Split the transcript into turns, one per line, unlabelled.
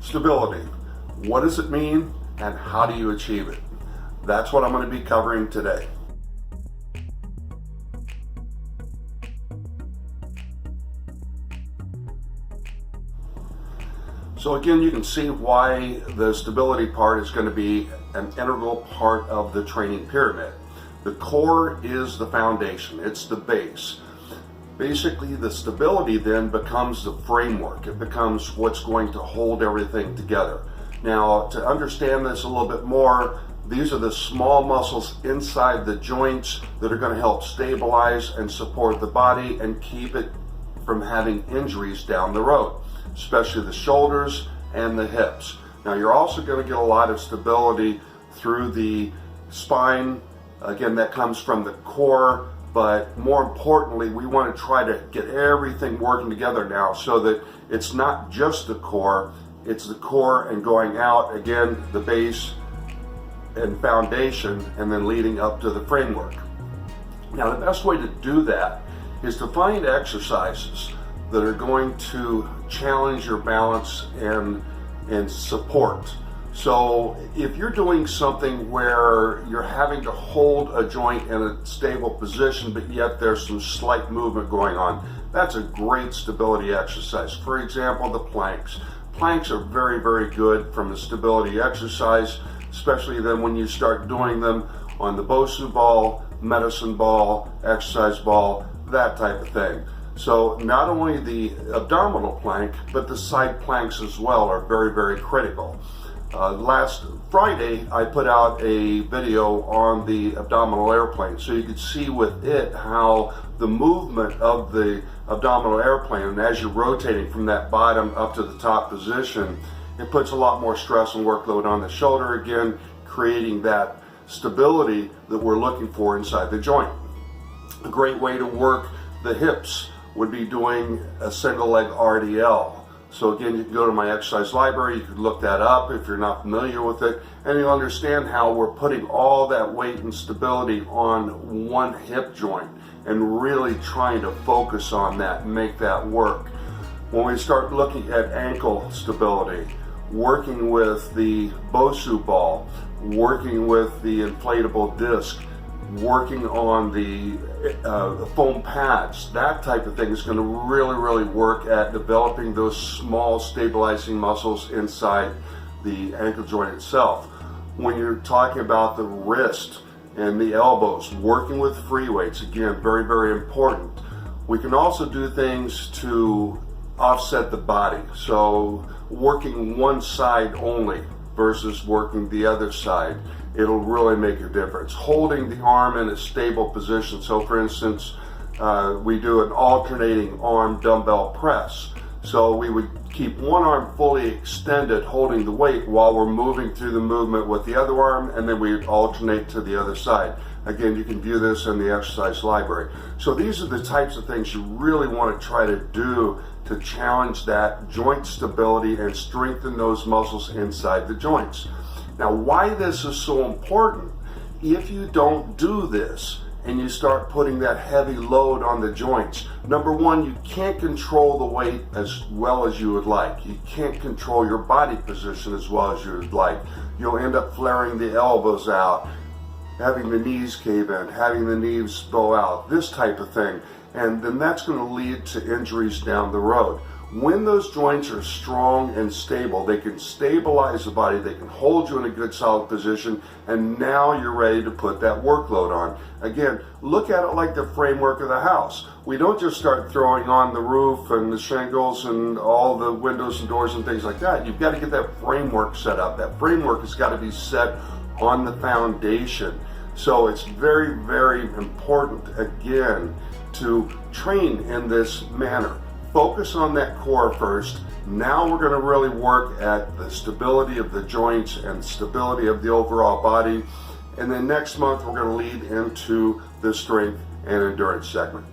Stability. What does it mean and how do you achieve it? That's what I'm going to be covering today. So again, you can see why the stability part is going to be an integral part of the training pyramid. The core is the foundation, it's the base. Basically, the stability then becomes the framework. It becomes what's going to hold everything together. Now, to understand this a little bit more, these are the small muscles inside the joints that are going to help stabilize and support the body and keep it from having injuries down the road, especially the shoulders and the hips. Now, you're also going to get a lot of stability through the spine. Again, that comes from the core, but more importantly, we want to try to get everything working together now so that it's not just the core, it's the core and going out, again, the base and foundation, and then leading up to the framework. Now, the best way to do that is to find exercises that are going to challenge your balance and support. So if you're doing something where you're having to hold a joint in a stable position, but yet there's some slight movement going on, that's a great stability exercise. For example, the planks. Planks are very, very good from a stability exercise, especially then when you start doing them on the Bosu ball, medicine ball, exercise ball, that type of thing. So not only the abdominal plank, but the side planks as well are very, very critical. Last Friday, I put out a video on the abdominal airplane, so you could see with it how the movement of the abdominal airplane, and as you're rotating from that bottom up to the top position, it puts a lot more stress and workload on the shoulder, again, creating that stability that we're looking for inside the joint. A great way to work the hips would be doing a single leg RDL. So again, you can go to my exercise library, you can look that up if you're not familiar with it, and you'll understand how we're putting all that weight and stability on one hip joint and really trying to focus on that and make that work. When we start looking at ankle stability, working with the Bosu ball, working with the inflatable disc, working on the foam pads, that type of thing is going to really work at developing those small stabilizing muscles inside the ankle joint itself. When you're talking about the wrist and the elbows, working with free weights, again, very important. We can also do things to offset the body, so working one side only versus working the other side, it'll really make a difference. Holding the arm in a stable position. So for instance, we do an alternating arm dumbbell press. So we would keep one arm fully extended holding the weight while we're moving through the movement with the other arm, and then we alternate to the other side. Again, you can view this in the exercise library. So these are the types of things you really want to try to do to challenge that joint stability and strengthen those muscles inside the joints. Now, why this is so important, if you don't do this and you start putting that heavy load on the joints, number one, you can't control the weight as well as you would like. You can't control your body position as well as you would like. You'll end up flaring the elbows out, having the knees cave in, having the knees bow out, this type of thing. And then that's going to lead to injuries down the road. When those joints are strong and stable, they can stabilize the body, they can hold you in a good solid position, and now you're ready to put that workload on. Again, look at it like the framework of the house. We don't just start throwing on the roof and the shingles and all the windows and doors and things like that. You've got to get that framework set up. That framework has got to be set on the foundation. So it's very important, again, to train in this manner. Focus on that core first. Now we're going to really work at the stability of the joints and stability of the overall body. And then next month we're going to lead into the strength and endurance segment.